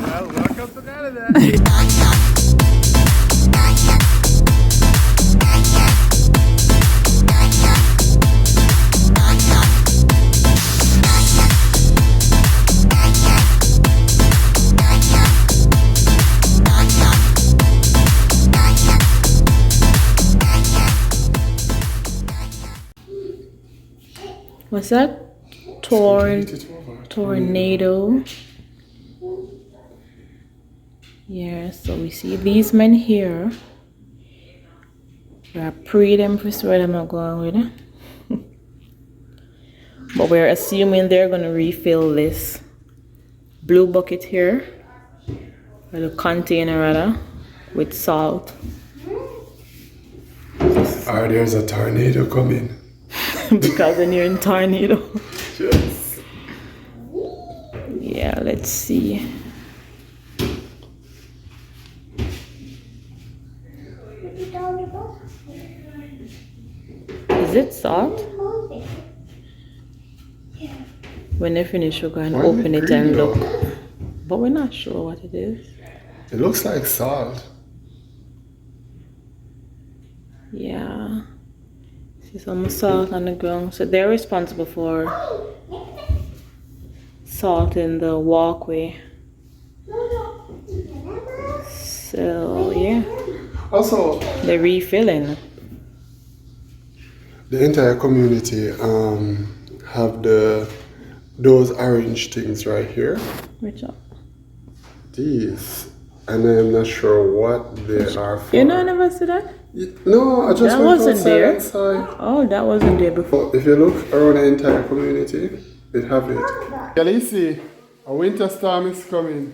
Well, welcome to Canada. What's that? Tornado. Yeah, so we see these men here. We are pre them for where them are going with it. But we're assuming they're gonna refill this blue bucket here, or the container rather, with salt. Alright, there's a tornado coming. Because then you're in tornado. Yes. Yeah, let's see. Is it salt? When they finish, we're going to open it and look. But we're not sure what it is. It looks like salt. Yeah. See some salt on the ground. So they're responsible for salt in the walkway. So yeah. Also, They're refilling. the entire community have those orange things right here. Which one? These, and I'm not sure what they are for. You know, I never see that. No, I just That went wasn't outside there. inside. Oh, that wasn't there before. If you look around the entire community, they have it. Khaleesi, a winter storm is coming.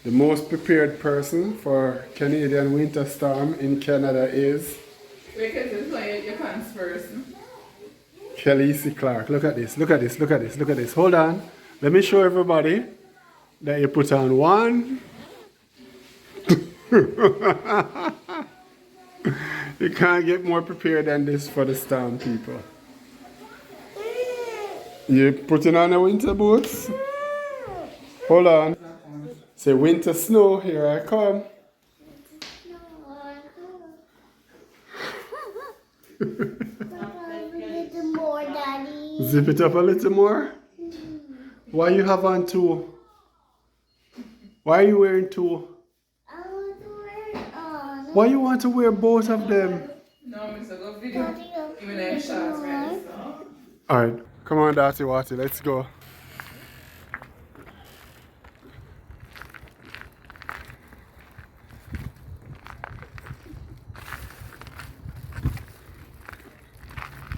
The most prepared person for Canadian winter storm in Canada is Because it's like your person. Khaleesi Clark. Look at this, look at this, look at this, look at this. Hold on. Let me show everybody that you put on one. You can't get more prepared than this for the storm, people. You putting on the winter boots? Hold on. Say winter snow, here I come. More, Daddy. Zip it up a little more. Why you have on two? Why are you wearing two? I want to wear it on. Why you want to wear both of them? No, Mr. Go video. Even them shots, right? Alright, come on, Darcy Watty, let's go.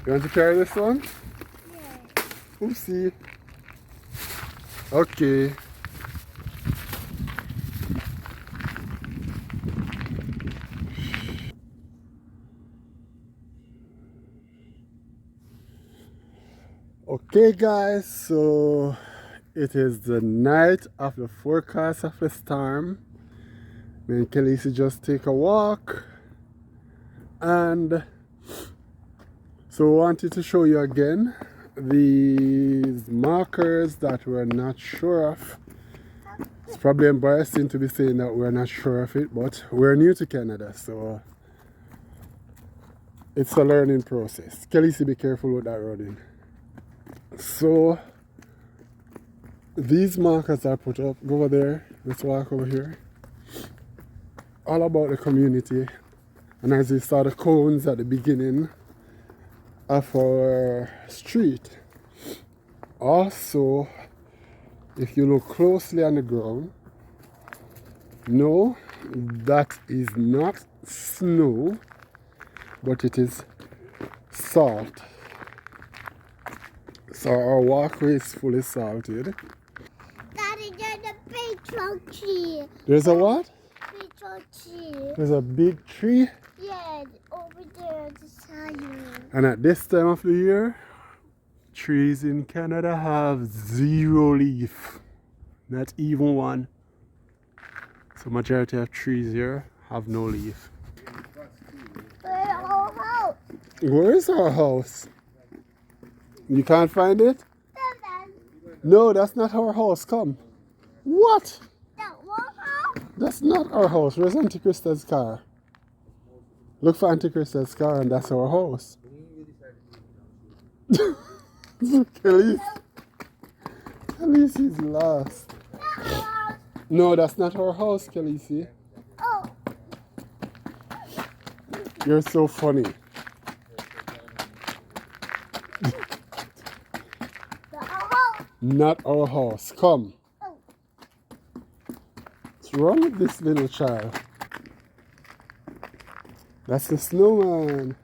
You want to carry this one? Yeah. Oopsie. Okay. Okay guys, so it is the night of the forecast of the storm. Me and Khaleesi just take a walk, and so I wanted to show you again these markers that we're not sure of. It's probably embarrassing to be saying that we're not sure of it, but we're new to Canada, so it's a learning process. Khaleesi, be careful with that running. So these markers are put up. Go over there. Let's walk over here. All about the community. And as you saw the cones at the beginning of our street. Also, if you look closely on the ground, no, that is not snow, but it is salt. So our walkway is fully salted. Daddy, there's a big tree. There's a what? Big tree. There's a big tree. Yeah, over there, beside you. And at this time of the year, trees in Canada have zero leaf. Not even one. So majority of trees here have no leaf. Where's our house? Where is our house? You can't find it? No, that's not our house. Come. What? That one house? That's not our house. Where's Auntie Krista's car? Look for Auntie Krista's car, and that's our house. Khalees. Khaleesi's lost. That house. No, that's not our house, Khaleesi. Oh, You're so funny. the house. Not our house. Come. Oh, What's wrong with this little child? That's the snowman.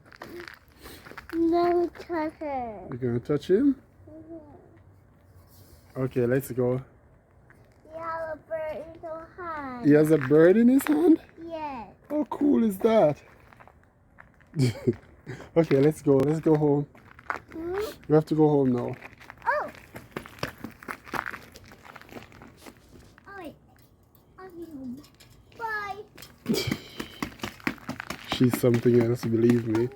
never touch her. You gonna touch him? Okay, let's go. You have a bird in your hand. He has a bird in his hand? Yes. How cool is that? Okay, let's go. Let's go home. Hmm? We have to go home now. Oh. Oh, wait. I'll be home. Bye. She's something else, believe me.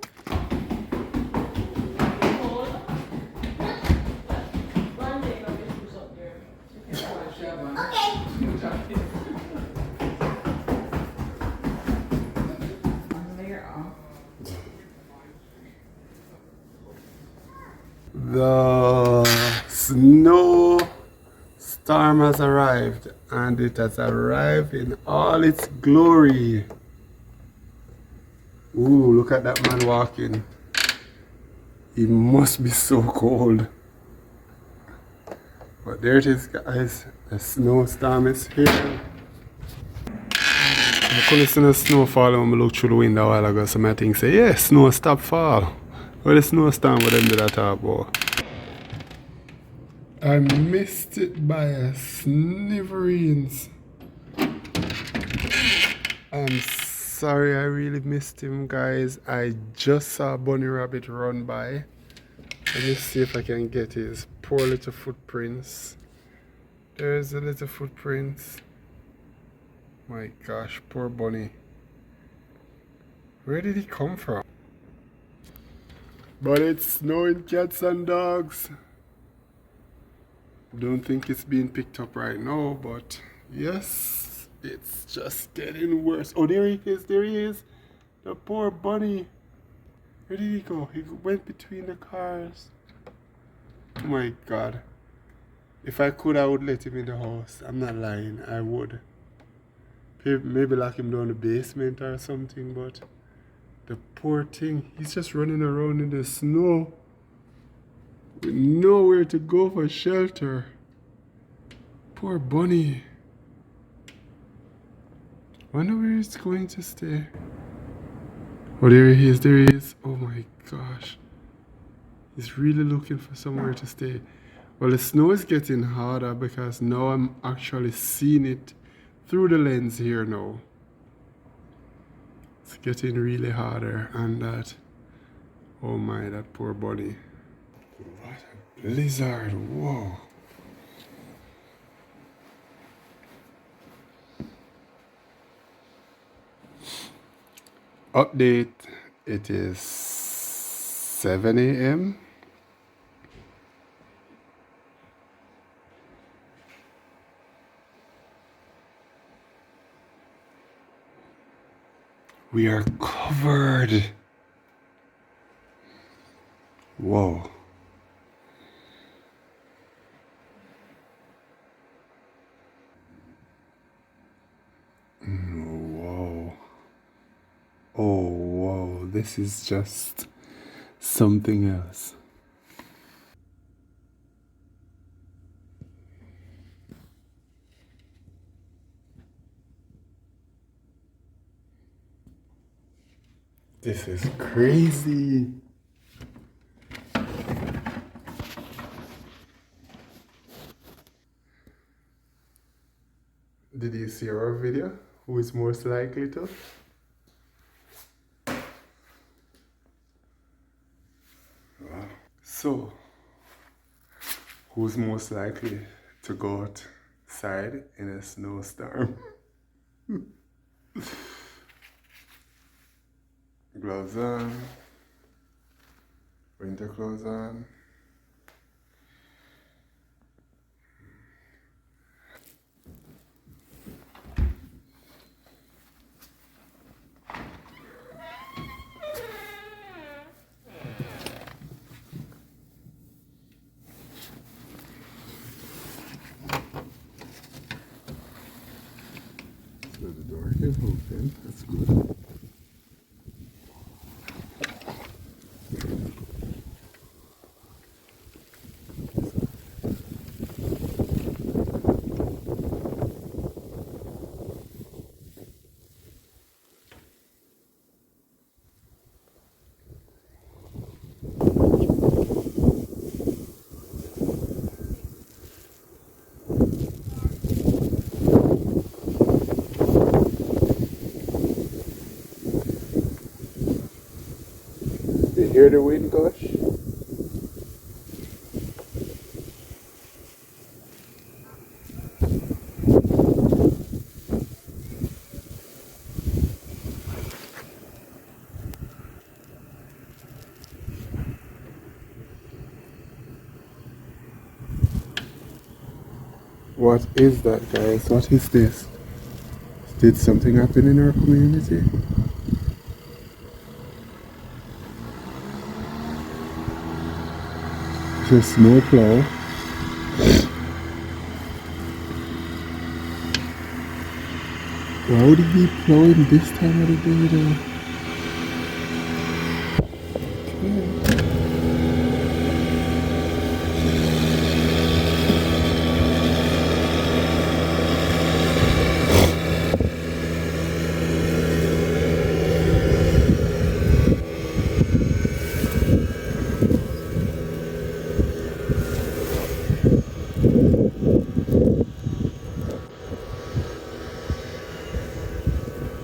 The snow storm has arrived, and it has arrived in all its glory. Ooh, look at that man walking. He must be so cold. But there it is, guys. The snowstorm is here. I couldn't see the snowfall when I looked through the window a while ago, so my thing say, yeah, snow stop fall. Well, the snowstorm with them did that talk about. I missed it by a sniverines. I'm sorry, I really missed him, guys. I just saw Bunny Rabbit run by. Let me see if I can get his poor little footprints. There's the little footprints. My gosh, poor Bunny. Where did he come from? But it's snowing, cats and dogs. Don't think it's being picked up right now, but yes, it's just getting worse. Oh, there he is, there he is. The poor bunny. Where did he go? He went between the cars. Oh my God. If I could, I would let him in the house. I'm not lying, I would. Maybe lock him down the basement or something, but the poor thing, he's just running around in the snow with nowhere to go for shelter. Poor bunny. Wonder where he's going to stay. Oh, there he is, there he is. Oh my gosh. He's really looking for somewhere to stay. Well, the snow is getting harder because now I'm actually seeing it through the lens here now. It's getting really harder, and that, oh my, that poor bunny. What a blizzard, whoa. Update, it is 7 a.m. We are covered. Whoa. Whoa. Oh, whoa. This is just something else. This is crazy. Did you see our video? Who is most likely to? Wow. So, who's most likely to go outside in a snowstorm? Gloves on, winter clothes on. still open. That's good. You hear the wind gush? What is that, guys? What is this? Did something happen in our community? It's a snow plow. Why would it be plowing this time of the day though?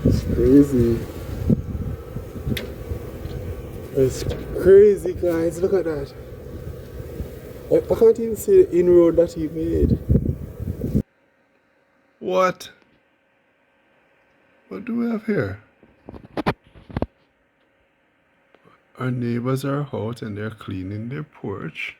It's crazy. It's crazy, guys. Look at that. I can't even see the inroad that he made. What? What do we have here? Our neighbors are out and they're cleaning their porch.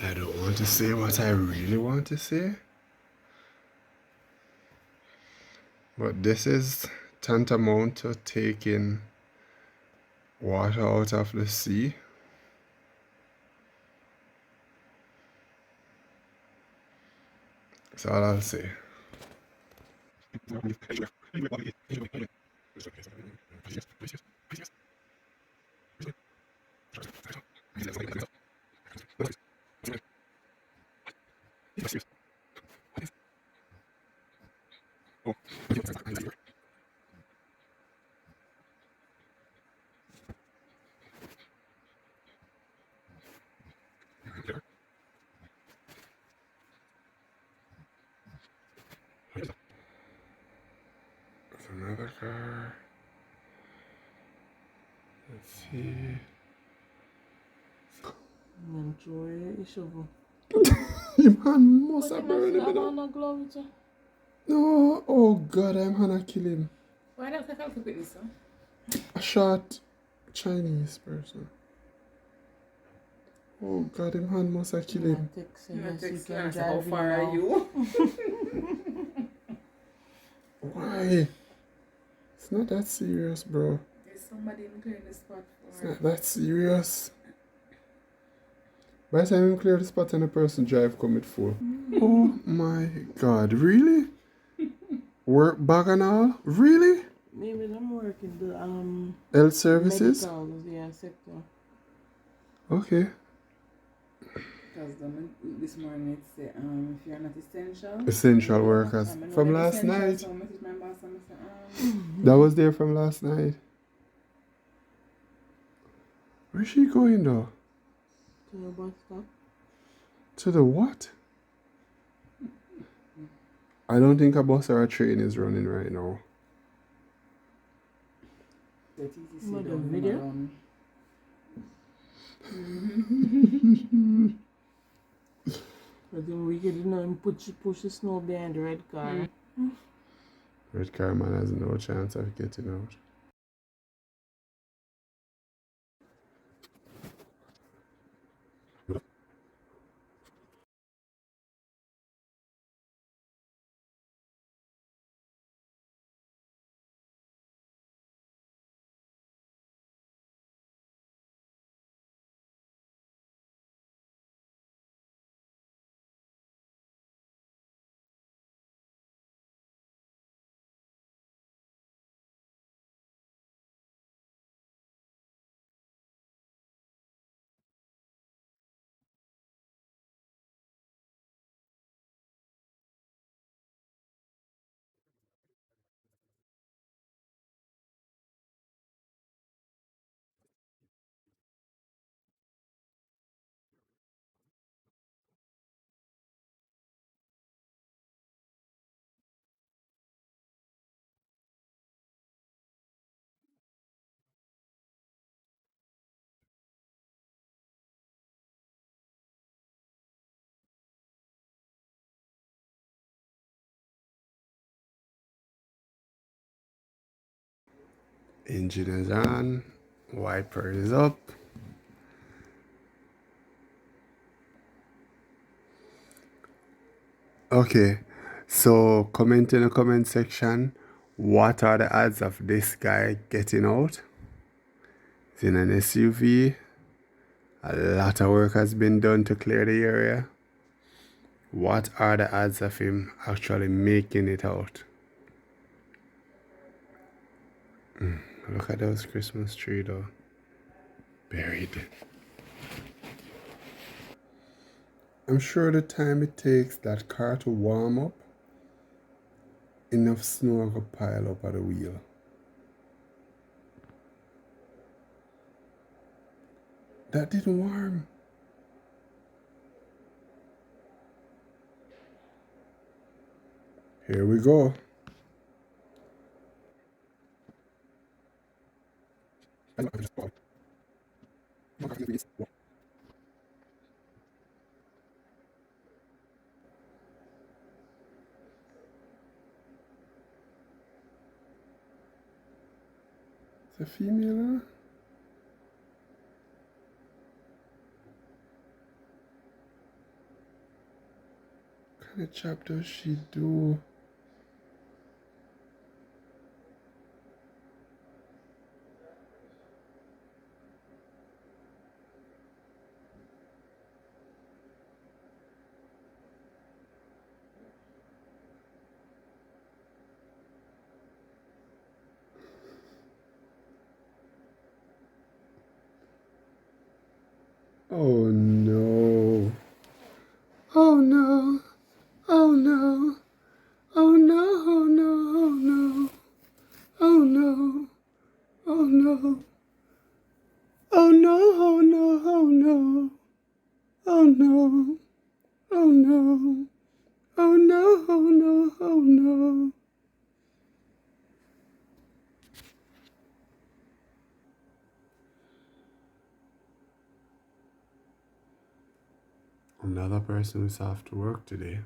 I don't want to say what I really want to say, but this is tantamount to taking water out of the sea. That's all I'll say. There's another car. Let's see. Enjoy shovel. Your hand must have burned him. No glove. No, oh God, I'm gonna kill him. Why don't I have to put this on? A short Chinese person. Oh God, him hand must have killed him. How far are you? Why? It's not that serious, bro. There's somebody in clearing the spot It's for not that serious. By the time you clear the spot and the person drive come with full. Oh my God, really? Work bag and all? Really? maybe I'm working the Health services? medical sector. Okay. Because this morning it said if you're not essential. Essential workers. From last night. So I messaged my boss and I said, That was there from last night. Where's she going though? to the bus stop. To the what? I don't think a bus or a train is running right now. Video? But then we could push the snow behind the red car. Red car man has no chance of getting out. Engine is on. Wiper is up. Okay, so comment in the comment section. What are the odds of this guy getting out? It's in an SUV. A lot of work has been done to clear the area. What are the odds of him actually making it out? Look at those Christmas tree though. Buried. I'm sure the time it takes that car to warm up, enough snow will pile up at the wheel. That didn't warm. Here we go. It's a female, huh? What kind of job does she do? Oh no. Oh no. Oh no. Oh no. Oh no. Oh no. Oh no. Oh no. Oh no. Oh no. Oh no. Oh no. Oh no. Oh no. Oh no. Another person who's off to work today.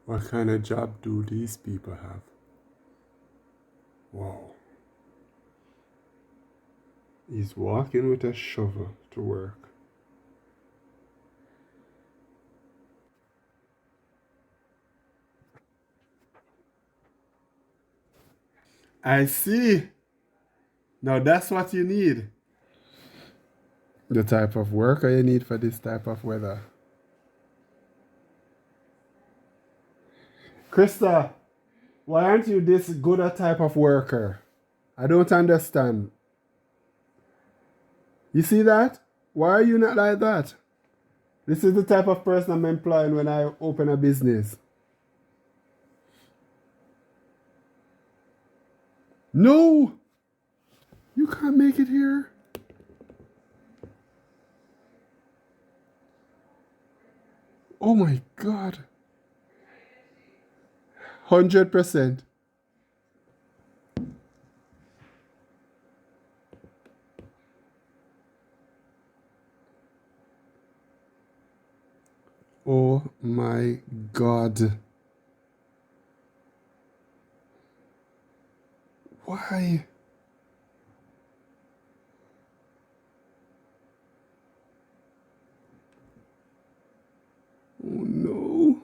What kind of job do these people have? Wow. He's walking with a shovel to work. I see. Now that's what you need. The type of worker you need for this type of weather. Krista, why aren't you this good a type of worker? I don't understand. You see that? Why are you not like that? This is the type of person I'm employing when I open a business. No! You can't make it here. Oh my God. 100%. Oh my God. Why? Oh no.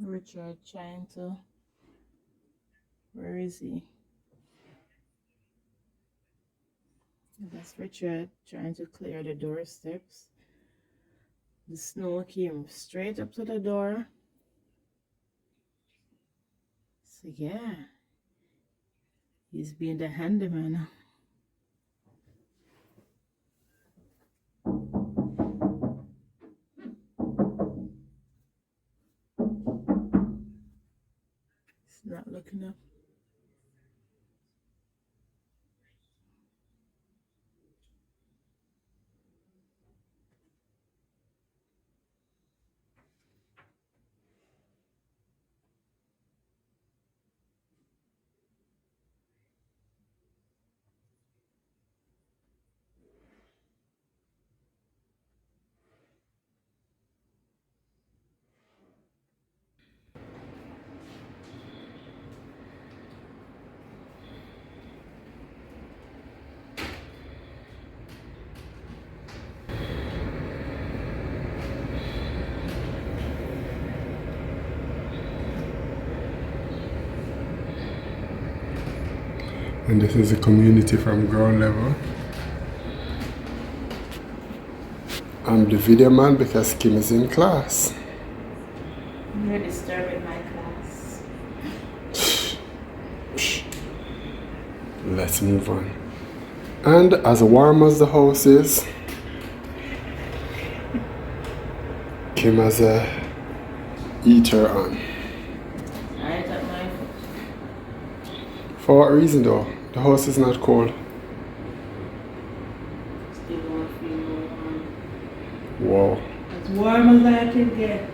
Richard trying to. Where is he? That's Richard trying to clear the doorsteps. The snow came straight up to the door. So yeah, he's being the handyman. He's not looking up. And this is the community from ground level. I'm the video man because Kim is in class. You're disturbing my class. Let's move on. And as warm as the house is, Kim has a heater on. I don't mind. For what reason though? The house is not cold. Still won't feel warm. Wow. As warm as I can get.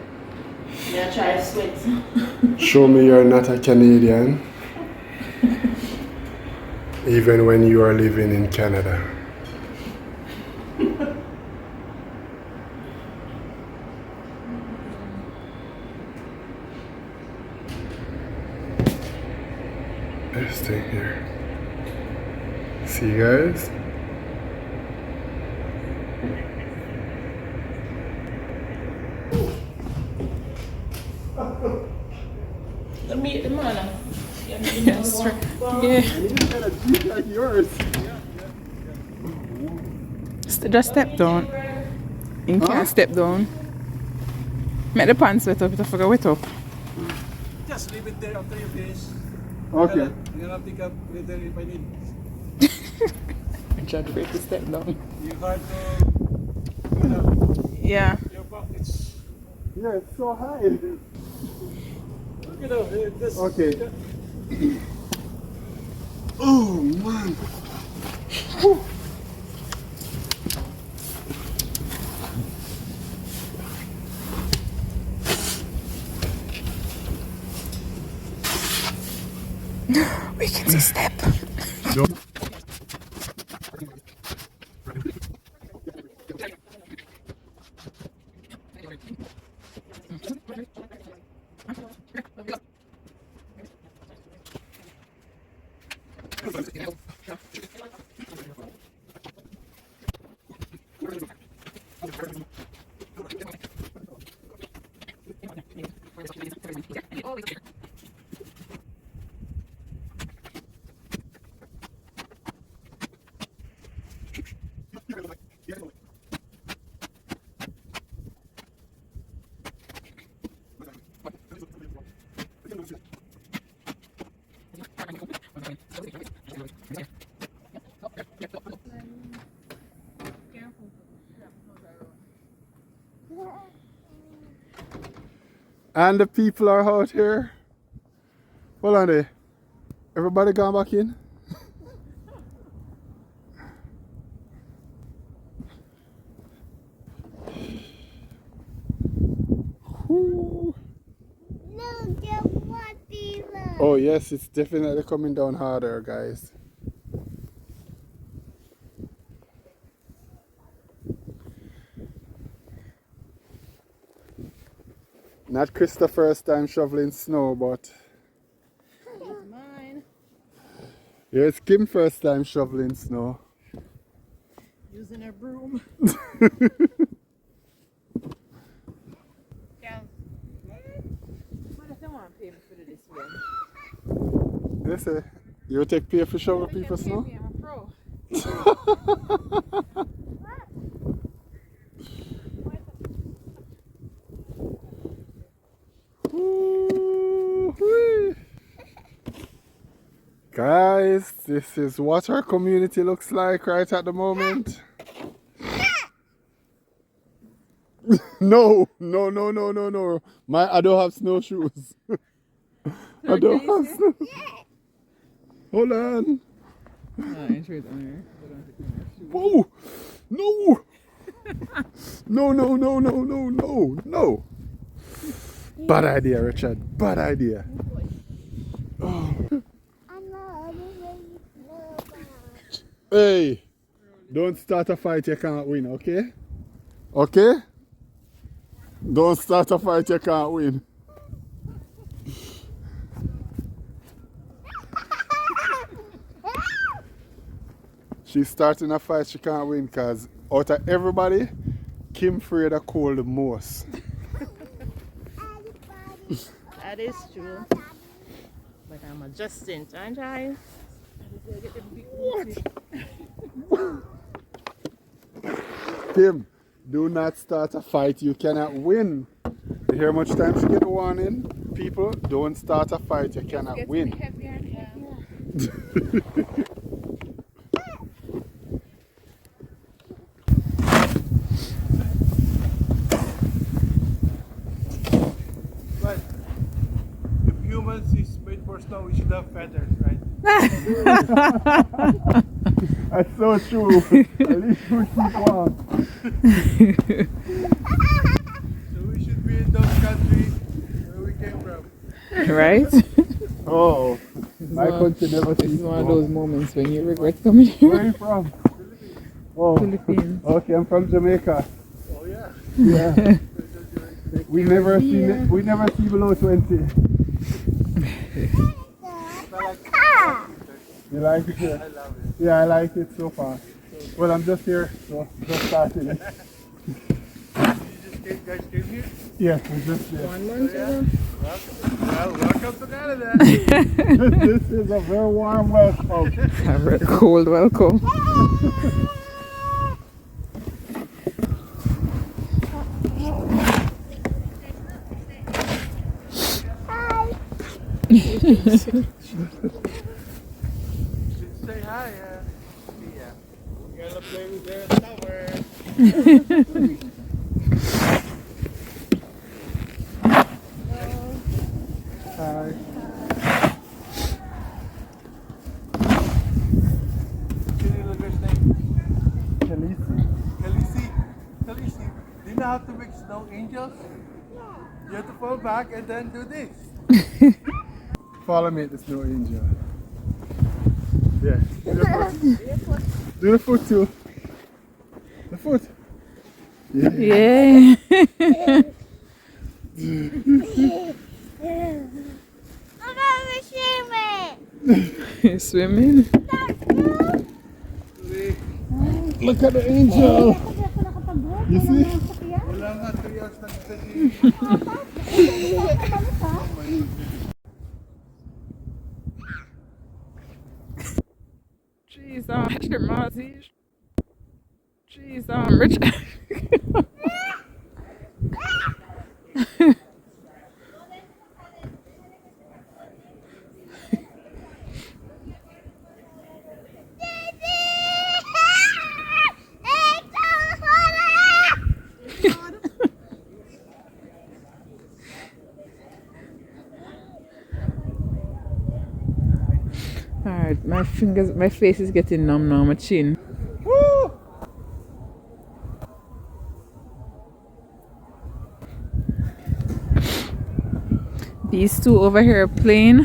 Yeah, try to sweat. Show me you're not a Canadian. Even when you are living in Canada. This thing here. See you guys? Let me eat the man. Yes, right. Yeah. Yours. Just step down. You can't step down. Make the pants wet up, it'll forget wet up. Just leave it there after you finish. Okay. I'm gonna pick up later if I need. I tried to break the step down. You hard to put up Yeah. your pockets. Yeah, it's so high. Look at this. Okay. Oh man. Whew. We can see step. And the people are out here. Hold on there. Everybody gone back in? Whew. Look at what he loves. Oh yes, it's definitely coming down harder, guys. Not Krista's first time shoveling snow, but Mine. here's Kim's first time shoveling snow. Using a broom. don't want to pay me for this one. They say, you take pay for shower people snow? I'm a pro. Woo-wee. Guys, this is what our community looks like right at the moment. No. I don't have snowshoes. I don't have snow. Hold on. Whoa! No! No! Bad idea, Richard. Bad idea. Oh. Hey, don't start a fight you can't win, okay? Okay? Don't start a fight you can't win. She's starting a fight she can't win because out of everybody, Kim afraid of cold the most. That is true. But I'm adjusting, aren't I? What? Kim, do not start a fight you cannot win. You hear how much time she get a warning? People, don't start a fight you cannot win. But if humans is made for snow, we should have feathers, right? That's so true. At least we keep warm. So we should be in those countries where we came from. Right? Oh, my country never This sees is one of snow. those moments when you regret coming here. Where are you from? Oh, Philippines. okay, I'm from Jamaica. Oh yeah. Yeah. We never see below 20. You like it? I love it. Yeah, I like it so far. Well, I'm just here, so just starting it. You guys came here? Yes, we're just here. 1 month ago. Welcome to Canada. This is a very warm welcome. A very cold welcome. Say hi. Yeah. We're gonna play with their tower. Hi. What's your little girl's name? Khaleesi. Khaleesi. Do you know how to make snow angels? You have to fall back and then do this. Follow me at the snow angel. Yeah. Do the foot. Do the foot too. The foot. Yeah. Yeah. Swimming. Look at the angel. You see? Wala nga 3 hours na kasi. Jeez, Richard Mozzie. Jeez, Richard. Alright, my face is getting numb now, my chin. Woo! These two over here are playing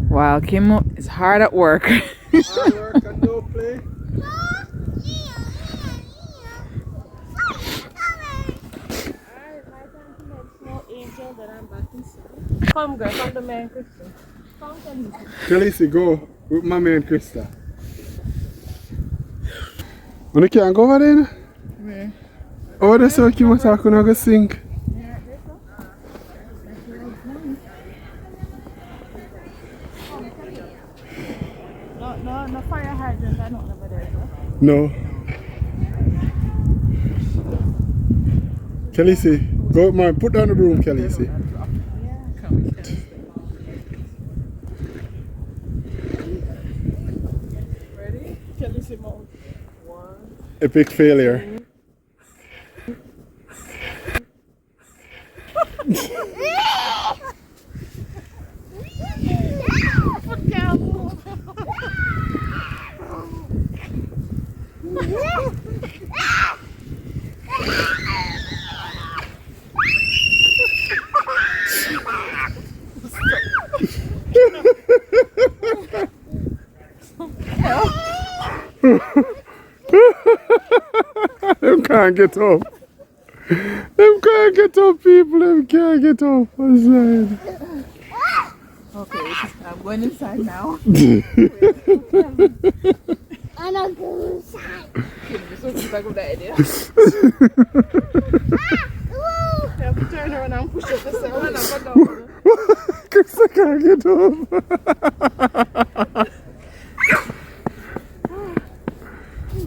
while Kim is hard at work. Hard work and no play. Come, girl, come to me and Krista. Come, Khaleesi, go with Mommy and Krista. When you can't go over there? Where? Oh, that's so Kim was talking, I'm going to sing. No. Khaleesi, go, man, put down the broom, Khaleesi. Ready? Khaleesi mode. 1. Epic failure. Them can't get up. Them can't get up, people. Them can't get up. Outside. Okay, I'm going inside now. I'm not going inside. This was a good idea. Woo! You have to turn around and push up the cell and go down. Because I can't get up.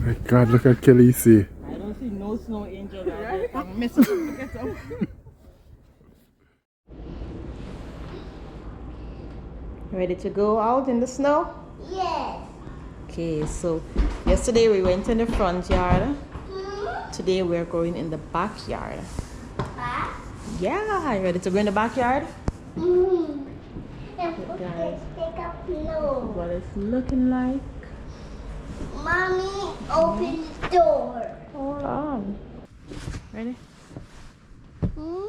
My God, look at Khaleesi. I don't see no snow angel. Right? I'm messing up to get up. Ready to go out in the snow? Yes. Okay, so yesterday we went in the front yard. Today we're going in the backyard. Yeah, you ready to go in the backyard? Mm. And Look, put guys. take a pillow. What it's looking like. Mommy, open the door. Hold on. Ready? Hmm?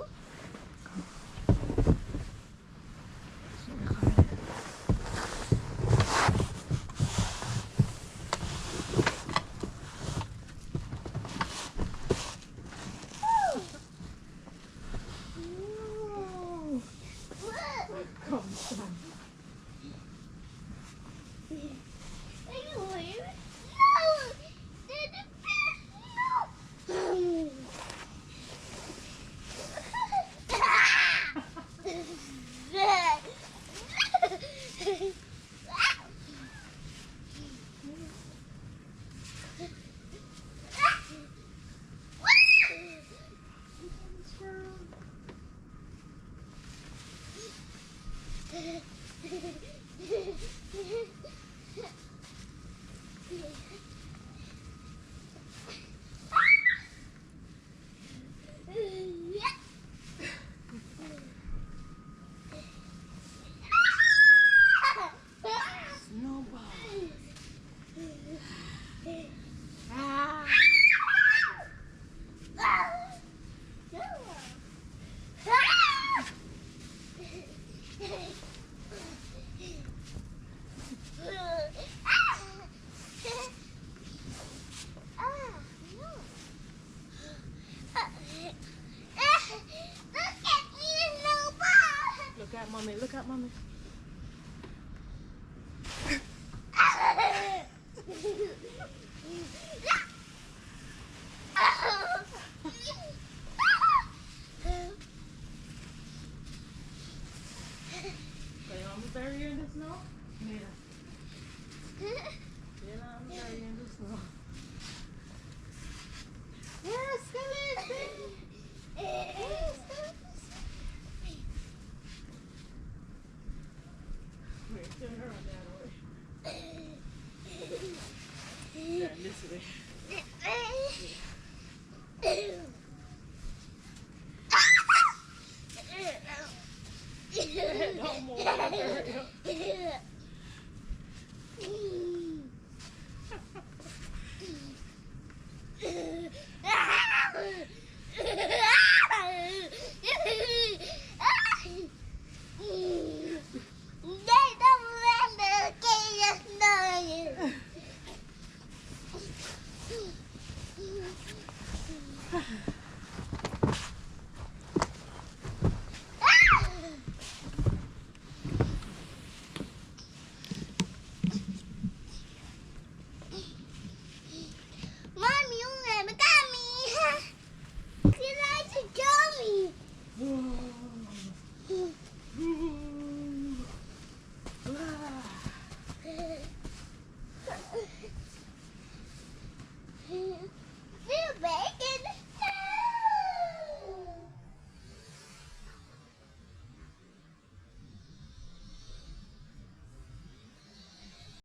Look at mommy, look at mommy.